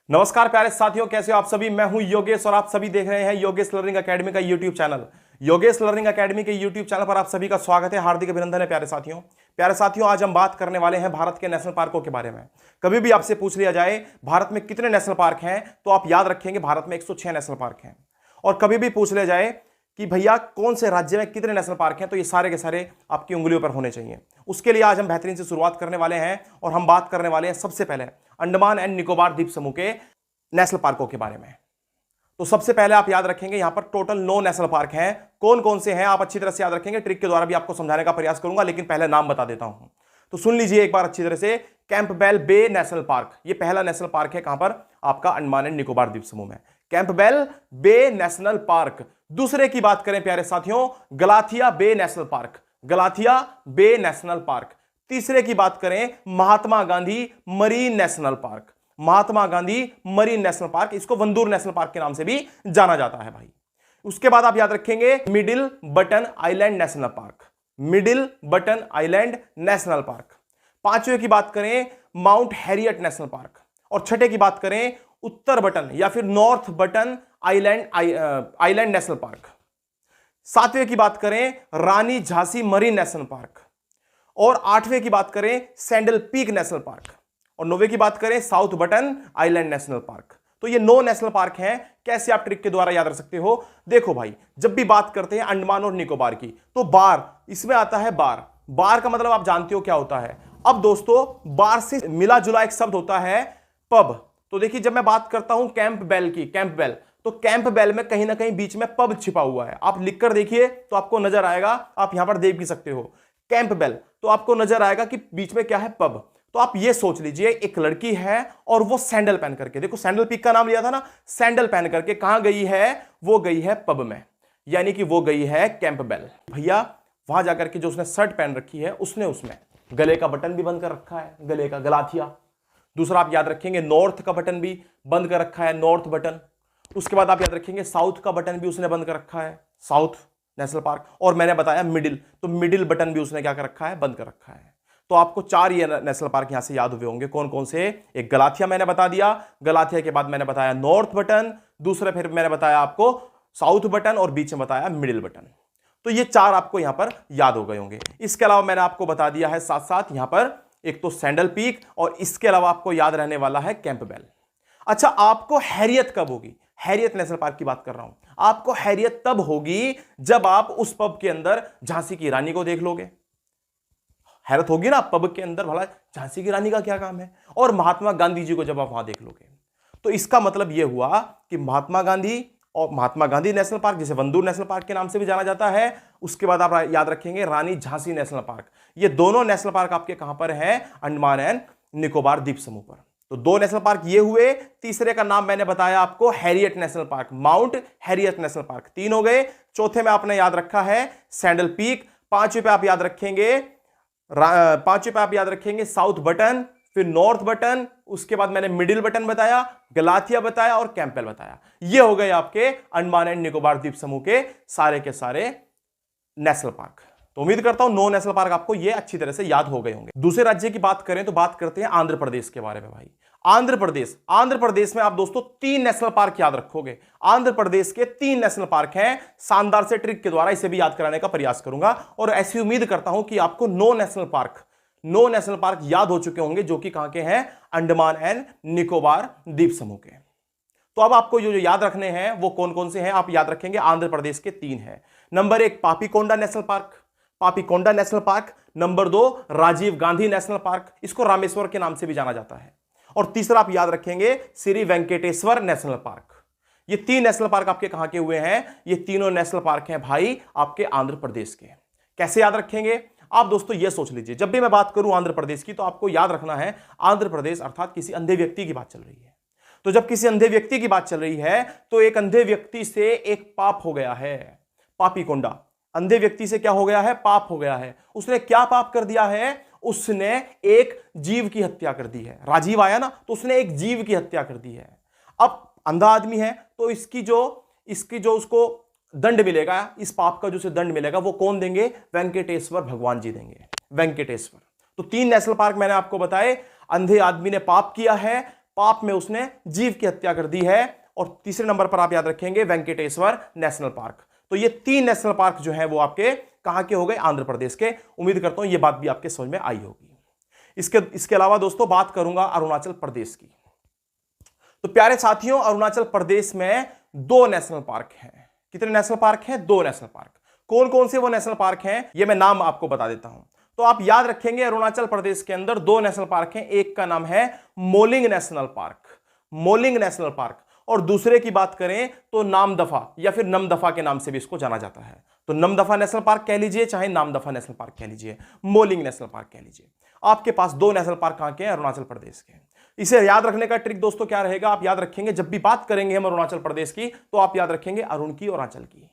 नमस्कार प्यारे साथियों, कैसे हो आप सभी। मैं हूं योगेश और आप सभी देख रहे हैं योगेश लर्निंग एकेडमी का YouTube channel. Yogesh learning academy के यूट्यूब चैनल पर आप सभी का स्वागत है, हार्दिक अभिनंदन है प्यारे साथियों। प्यारे साथियों, आज हम बात करने वाले हैं भारत के नेशनल पार्कों के बारे में। कभी भी आपसे पूछ लिया जाए भारत में कितने नेशनल पार्क हैं, तो आप याद रखेंगे भारत में 106 नेशनल पार्क हैं। और कभी भी पूछ लिया जाए कि भैया कौन से राज्य में कितने नेशनल पार्क हैं, तो ये सारे के सारे आपकी उंगलियों पर होने चाहिए। उसके लिए आज हम बेहतरीन से शुरुआत करने वाले हैं और हम बात करने वाले हैं सबसे पहले अंडमान एंड निकोबार द्वीप समूह के नेशनल पार्कों के बारे में। तो सबसे पहले आप याद रखेंगे यहां पर टोटल 9 नेशनल पार्क हैं। कौन कौन से हैं आप अच्छी तरह से याद रखेंगे, ट्रिक के द्वारा भी आपको समझाने का प्रयास करूंगा, लेकिन पहले नाम बता देता हूं। तो सुन लीजिए एक बार अच्छी तरह से। कैंपबेल बे नेशनल पार्क, ये पहला नेशनल पार्क है कहां पर, आपका अंडमान एंड निकोबार द्वीप समूह में, कैंपबेल बे नेशनल पार्क। दूसरे की बात करें प्यारे साथियों, गलाथिया बे नेशनल पार्क, गलाथिया बे नेशनल पार्क। तीसरे की बात करें, Mahatma Gandhi marine national park, Mahatma Gandhi marine national park, इसको वंदूर नेशनल पार्क के नाम से भी जाना जाता है भाई। उसके बाद आप याद रखेंगे middle button island national park, middle button island national park. पांचवें की बात करें माउंट हैरियट नेशनल पार्क, और छठे की बात करें उत्तर बटन या फिर north button island national park. सातवें की बात करें रानी झांसी मरीन नेशनल पार्क, और आठवें की बात करें सैंडल पीक नेशनल पार्क, और नौवें की बात करें south button island national park. तो ये 9 नेशनल पार्क हैं। कैसे आप ट्रिक के द्वारा याद रख सकते हो, देखो भाई, जब भी बात करते हैं अंडमान और निकोबार की, तो बार इसमें आता है। बार, बार का मतलब आप जानते हो क्या होता है। अब दोस्तों, बार से मिला जुला एक शब्द होता है पब। तो देखिए, जब मैं बात करता हूं कैंपबेल की, कैंपबेल, तो कैंपबेल में कहीं ना कहीं बीच में पब छिपा हुआ है। आप लिखकर देखिए तो आपको नजर आएगा, आप यहां पर देख भी सकते हो कैंपबेल, तो आपको नजर आएगा कि बीच में क्या है, पब। तो आप ये सोच लीजिए एक लड़की है और वो सैंडल पहन करके, देखो सैंडल पीक का नाम लिया था ना, सैंडल पहन करके कहां गई है, वो गई है पब में, यानी कि वो गई है कैंपबेल। भैया वहां जाकर के जो उसने शर्ट पहन रखी है, उसने उसमें गले का बटन भी बंद कर रखा है, गले का, गलाथिया। दूसरा आप याद रखेंगे नॉर्थ का बटन भी बंद कर रखा है, नॉर्थ बटन। उसके बाद आप याद रखेंगे साउथ का बटन भी उसने बंद कर रखा है, साउथ नेशनल पार्क। और मैंने बताया मिडिल, तो मिडिल बटन भी उसने क्या कर रखा है, बंद कर रखा है। तो आपको 4 ये नेशनल पार्क यहां से याद हुए होंगे। कौन कौन से, एक गलाथिया मैंने बता दिया, गलाथिया के बाद मैंने बताया नॉर्थ बटन, दूसरा फिर मैंने बताया आपको साउथ बटन, और बीच में बताया मिडिल बटन। तो ये 4 आपको यहां पर याद हो गए होंगे। इसके अलावा मैंने आपको बता दिया है साथ साथ यहां पर एक तो सैंडल पीक, और इसके अलावा आपको याद रहने वाला है कैंपबेल। अच्छा, आपको हैरियत कब होगी, हैरियत नेशनल पार्क की बात कर रहा हूं। आपको हैरियत तब होगी जब आप उस पब के अंदर झांसी की रानी को देख लोगे। हैरत होगी ना पब के अंदर, भला झांसी की रानी का क्या काम है, और महात्मा गांधी जी को जब आप वहां देख लोगे, तो इसका मतलब यह हुआ कि महात्मा गांधी, और महात्मा गांधी नेशनल पार्क जिसे वंदूर नेशनल पार्क के नाम से भी जाना जाता है। उसके बाद आप याद रखेंगे रानी झांसी नेशनल पार्क। ये दोनों नेशनल पार्क आपके कहां पर हैं, अंडमान एंड निकोबार द्वीप समूह पर। तो 2 नेशनल पार्क ये हुए। तीसरे का नाम मैंने बताया आपको Harriet national park, mount Harriet national park, 3 हो गए। चौथे में आपने याद रखा है सैंडल पीक। पांचवें पे आप याद रखेंगे साउथ बटन, फिर नॉर्थ बटन, उसके बाद मैंने मिडिल बटन बताया, गलाथिया बताया, और कैंपबेल बताया। ये हो गए आपके अंडमान एंड निकोबार द्वीप समूह के सारे नेशनल पार्क। तो उम्मीद करता हूं 9 नेशनल पार्क आपको ये अच्छी तरह से याद हो गए होंगे। दूसरे राज्य की बात करें तो बात करते हैं आंध्र प्रदेश के बारे में भाई। आंध्र प्रदेश में आप दोस्तों 3 नेशनल पार्क याद रखोगे। आंध्र प्रदेश के 3 नेशनल पार्क हैं। शानदार से ट्रिक के द्वारा इसे भी याद कराने का प्रयास करूंगा, और ऐसी उम्मीद करता हूं कि आपको 9 नेशनल पार्क याद हो चुके होंगे, जो कि कहां के हैं, अंडमान एंड निकोबार द्वीप समूह के। तो अब आपको जो याद रखने हैं वो कौन कौन से हैं, आप याद रखेंगे आंध्र प्रदेश के 3 हैं। Number 1 Papikonda national park, Papikonda national park. Number 2 Rajiv Gandhi national park, इसको रामेश्वर के नाम से भी जाना जाता है। और तीसरा आप याद रखेंगे श्री वेंकटेश्वर नेशनल पार्क। ये 3 नेशनल पार्क आपके कहां के हुए हैं, ये तीनों नेशनल पार्क हैं भाई आपके आंध्र प्रदेश के। कैसे याद रखेंगे आप दोस्तों, ये सोच लीजिए, जब भी मैं बात करूं आंध्र प्रदेश की, तो आपको याद रखना है आंध्र प्रदेश अर्थात किसी अंधे व्यक्ति की बात चल रही है। तो जब किसी अंधे व्यक्ति की बात चल रही है, तो एक अंधे व्यक्ति से एक पाप हो गया है, पापीकोंडा। अंधे व्यक्ति से क्या हो गया है, पाप हो गया है। उसने क्या पाप कर दिया है, उसने एक जीव की हत्या कर दी है। राजीव आया ना, तो उसने एक जीव की हत्या कर दी है। अब अंधा आदमी है, तो इसकी जो उसको दंड मिलेगा, इस पाप का जो उसे दंड मिलेगा, वो कौन देंगे, वेंकटेश्वर भगवान जी देंगे, वेंकटेश्वर। तो 3 नेशनल पार्क मैंने आपको बताए। अंधे आदमी ने पाप किया है, पाप में उसने जीव की हत्या कर दी है। और तीसरे नंबर पर आप याद रखेंगे वेंकटेश्वर नेशनल पार्क। तो ये 3 नेशनल पार्क जो है वो आपके कहां के हो गए? आंध्र प्रदेश के। उम्मीद करता हूं ये बात भी आपके समझ में आई होगी। इसके अलावा दोस्तों बात करूंगा अरुणाचल प्रदेश की। तो प्यारे साथियों, अरुणाचल प्रदेश में 2 नेशनल पार्क हैं। कितने नेशनल पार्क हैं? 2 नेशनल पार्क। कौन कौन से वो नेशनल पार्क हैं ये मैं नाम आपको बता देता हूं। तो आप याद रखेंगे अरुणाचल प्रदेश के अंदर 2 नेशनल पार्क हैं। एक का नाम है moulding national park, moulding national park, और दूसरे की बात करें तो नामदफा या फिर नमदफा के नाम से भी इसको जाना जाता है। तो नमदफा नेशनल पार्क कह लीजिए, चाहे नामदफा नेशनल पार्क कह लीजिए, मोलिंग नेशनल पार्क कह लीजिए। आपके पास 2 नेशनल पार्क कहां के हैं? अरुणाचल प्रदेश के। इसे याद रखने का ट्रिक दोस्तों क्या रहेगा? आप याद रखेंगे जब भी बात करेंगे हम अरुणाचल प्रदेश की तो आप याद रखेंगे अरुण की और आंचल की।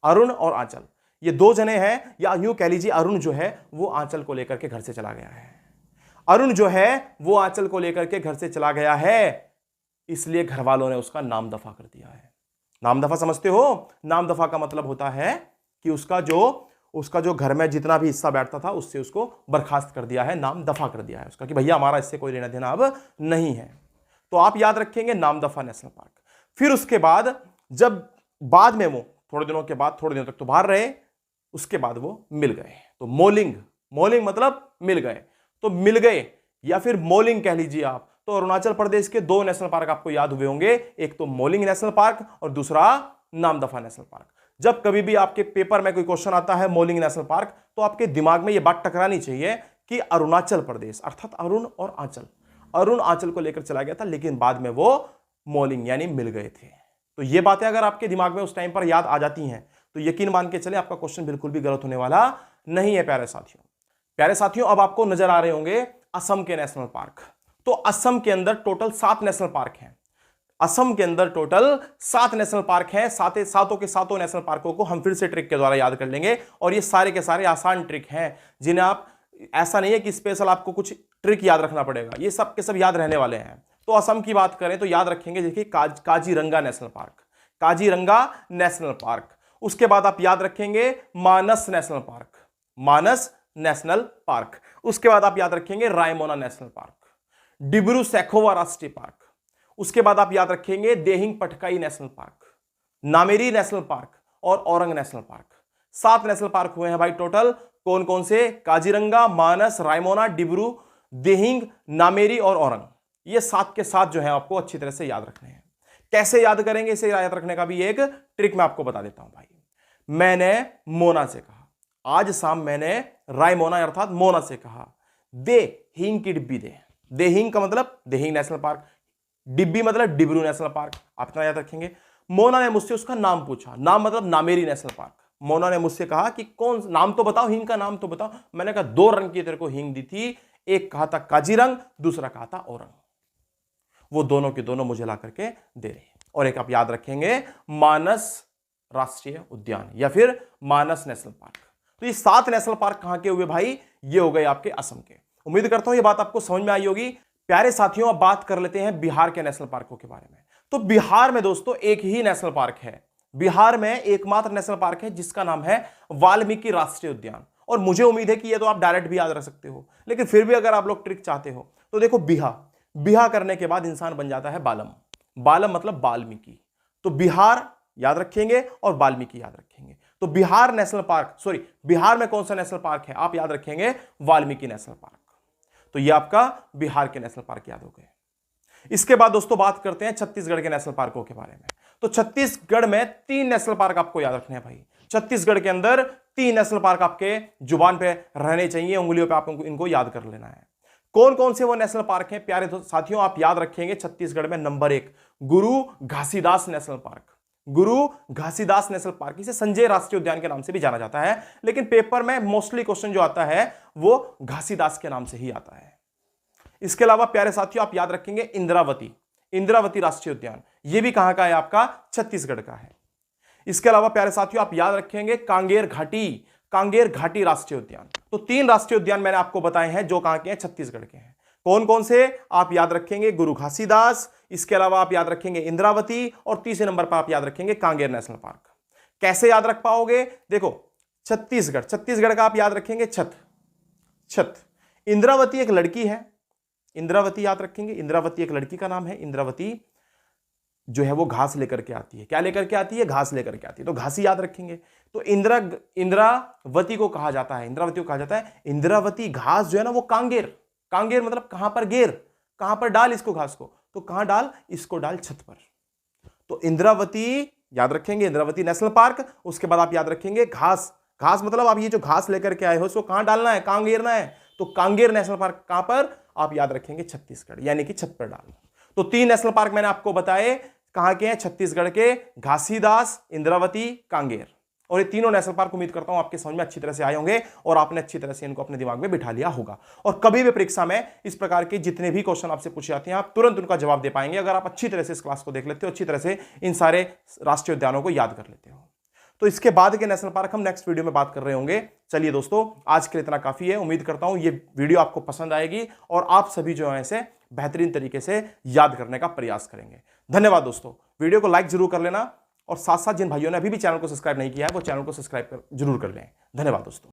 अरुण और आंचल ये 2 जने हैं, या यूं कह लीजिए अरुण जो है वो आंचल को लेकर के घर से चला गया है। अरुण जो है वो आंचल को लेकर के घर से चला गया है, इसलिए घर वालों ने उसका नाम दफा कर दिया है। नाम दफा समझते हो? नाम दफा का मतलब होता है कि उसका जो घर में जितना भी हिस्सा बैठता था उससे उसको बर्खास्त कर दिया है, नाम दफा कर दिया है उसका, कि भैया हमारा इससे कोई लेना देना अब नहीं है। तो आप याद रखेंगे नाम दफा नेशनल पार्क। फिर उसके बाद जब बाद में वो थोड़े दिनों तक तो बाहर रहे, उसके बाद वो मिल गए। तो मोलिंग, मोलिंग मतलब मिल गए, तो मिल गए या फिर मोलिंग कह लीजिए आप। तो अरुणाचल प्रदेश के 2 नेशनल पार्क आपको याद हुए होंगे, एक तो मोलिंग नेशनल पार्क और दूसरा नामदफा नेशनल पार्क। जब कभी भी आपके पेपर में कोई क्वेश्चन आता है मोलिंग नेशनल पार्क, तो आपके दिमाग में यह बात टकरानी चाहिए कि अरुणाचल प्रदेश अर्थात अरुण और आंचल, अरुण आंचल को लेकर चला गया था लेकिन बाद में वो मोलिंग यानी मिल गए थे। तो ये बातें अगर आपके दिमाग में उस टाइम पर याद आ जाती हैं तो यकीन मान के चले आपका क्वेश्चन बिल्कुल भी गलत होने वाला नहीं है। प्यारे साथियों, प्यारे साथियों, अब आपको नजर आ रहे होंगे असम के नेशनल पार्क। तो असम के अंदर टोटल 7 नेशनल पार्क हैं। असम के अंदर टोटल 7 नेशनल पार्क हैं। सातों के सातों नेशनल पार्कों को हम फिर से ट्रिक के द्वारा याद कर लेंगे, और ये सारे के सारे आसान ट्रिक हैं जिन्हें आप, ऐसा नहीं है कि स्पेशल आपको कुछ ट्रिक याद रखना पड़ेगा, ये सब के सब याद रहने वाले हैं। तो असम की बात करें तो याद रखेंगे, देखिए Kaziranga national park, Kaziranga national park. उसके बाद आप याद रखेंगे Manas national park, Manas national park. उसके बाद आप याद रखेंगे रायमोना नेशनल पार्क, डिब्रू सैखोवा राष्ट्रीय पार्क। उसके बाद आप याद रखेंगे Dehing Patkai national park, Nameri national park और Orang national park. 7 national park हुए हैं भाई टोटल। कौन कौन से? काजीरंगा, मानस, रायमोना, डिब्रू, देहिंग, नामेरी और औरंग। ये 7 के 7 जो है आपको अच्छी तरह से याद रखने हैं। कैसे याद करेंगे इसे याद रखने का भी एक ट्रिक मैं आपको बता देता हूं भाई। मैंने मोना से कहा, आज शाम मैंने रायमोना अर्थात मोना से कहा, दे हींग की डिब्बी दे। देहिंग का मतलब देहिंग नेशनल पार्क, डिब्बी मतलब डिब्रू नेशनल पार्क, आप इतना याद रखेंगे। मोना ने मुझसे उसका नाम पूछा, नाम मतलब नामेरी नेशनल पार्क। मोना ने मुझसे कहा कि कौन नाम तो बताओ, हींग का नाम तो बताओ। मैंने कहा 2 रंग की तेरे को हींग दी थी, एक कहा था काजीरंग, दूसरा कहा था औरंग। वो दोनों के दोनों मुझे ला करके दे रहे। और एक आप याद रखेंगे मानस राष्ट्रीय उद्यान या फिर मानस नेशनल पार्क। तो ये 7 नेशनल पार्क कहां के हुए भाई? ये हो गए आपके असम के। उम्मीद करता हूं ये बात आपको समझ में आई होगी। प्यारे साथियों, अब बात कर लेते हैं बिहार के नेशनल पार्कों के बारे में। तो बिहार में दोस्तों एक ही नेशनल पार्क है, बिहार में एकमात्र नेशनल पार्क है जिसका नाम है वाल्मीकि राष्ट्रीय उद्यान। और मुझे उम्मीद है कि ये तो आप डायरेक्ट भी याद रख सकते हो, लेकिन फिर भी अगर आप लोग ट्रिक चाहते हो तो देखो, बिहा करने के बाद इंसान बन जाता है बालम, बालम मतलब वाल्मीकि। तो बिहार याद रखेंगे और वाल्मीकि याद रखेंगे। तो Bihar national park, sorry, Bihar में कौन सा नेशनल पार्क है? आप याद रखेंगे वाल्मीकि नेशनल पार्क। तो ये आपका बिहार के नेशनल पार्क याद हो गए। इसके बाद दोस्तों बात करते हैं छत्तीसगढ़ के नेशनल पार्कों के बारे में। तो छत्तीसगढ़ में 3 नेशनल पार्क आपको याद रखने हैं भाई। छत्तीसगढ़ के अंदर 3 नेशनल पार्क आपके जुबान पे रहने चाहिए, उंगलियों पे आप इनको याद कर लेना है। कौन कौन से वो नेशनल पार्क हैं प्यारे साथियों? आप याद रखेंगे छत्तीसगढ़ में नंबर 1 गुरु घासीदास नेशनल पार्क, गुरु घासीदास नेशनल पार्क। इसे संजय राष्ट्रीय उद्यान के नाम से भी जाना जाता है, लेकिन पेपर में मोस्टली क्वेश्चन जो आता है वो घासीदास के नाम से ही आता है। इसके अलावा प्यारे साथियों आप याद रखेंगे इंद्रावती, इंद्रावती राष्ट्रीय उद्यान। यह भी कहां का है? आपका छत्तीसगढ़ का है। इसके अलावा प्यारे साथियों आप याद रखेंगे कांगेर घाटी, कांगेर घाटी राष्ट्रीय उद्यान। तो 3 राष्ट्रीय उद्यान मैंने आपको बताए हैं जो कहां के हैं? छत्तीसगढ़ के हैं। कौन कौन से? आप याद रखेंगे गुरु घासीदास, इसके अलावा आप याद रखेंगे इंद्रावती, और तीसरे नंबर पर आप याद रखेंगे कांगेर नेशनल पार्क। कैसे याद रख पाओगे? देखो, छत्तीसगढ़, छत्तीसगढ़ का आप याद रखेंगे छत, इंद्रावती एक लड़की है, इंद्रावती याद रखेंगे, इंद्रावती एक लड़की का नाम है। इंद्रावती जो है वो घास लेकर के आती है। क्या लेकर के आती है? घास लेकर के आती है, तो घासी याद रखेंगे। तो इंद्रावती को कहा जाता है, इंद्रावती को कहा जाता है इंद्रावती घास जो है ना वो कांगेर। कांगेर मतलब कहां पर गेर, कहां पर डाल इसको घास को, तो कहां डाल इसको, डाल छत पर। तो इंद्रावती याद रखेंगे, इंद्रावती नेशनल पार्क। उसके बाद आप याद रखेंगे घास। घास मतलब आप ये जो घास लेकर के आए हो उसको कहां डालना है? कांगेरना है। तो कांगेर नेशनल पार्क कहां पर? आप याद रखेंगे छत्तीसगढ़, यानी कि छत पर डाल। तो 3 नेशनल पार्क मैंने आपको बताए, कहां के हैं? छत्तीसगढ़ के, घासीदास, इंद्रावती, कांगेर। और ये तीनों नेशनल पार्क उम्मीद करता हूं आपके समझ में अच्छी तरह से आए होंगे और आपने अच्छी तरह से इनको अपने दिमाग में बिठा लिया होगा। और कभी भी परीक्षा में इस प्रकार के जितने भी क्वेश्चन आपसे पूछे जाते हैं आप तुरंत उनका जवाब दे पाएंगे अगर आप अच्छी तरह से इस क्लास को देख लेते हो, अच्छी तरह से इन सारे राष्ट्रीय उद्यानों को याद कर लेते हो। तो इसके बाद के नेशनल पार्क हम नेक्स्ट वीडियो में बात कर रहे होंगे। चलिए दोस्तों, आज के लिए इतना काफी है। उम्मीद करता हूं ये वीडियो आपको पसंद आएगी और आप सभी जो है इसे बेहतरीन तरीके से याद करने का प्रयास करेंगे। धन्यवाद दोस्तों। वीडियो को लाइक जरूर कर लेना और साथ साथ जिन भाइयों ने अभी भी चैनल को सब्सक्राइब नहीं किया है वो चैनल को सब्सक्राइब जरूर कर लें। धन्यवाद दोस्तों।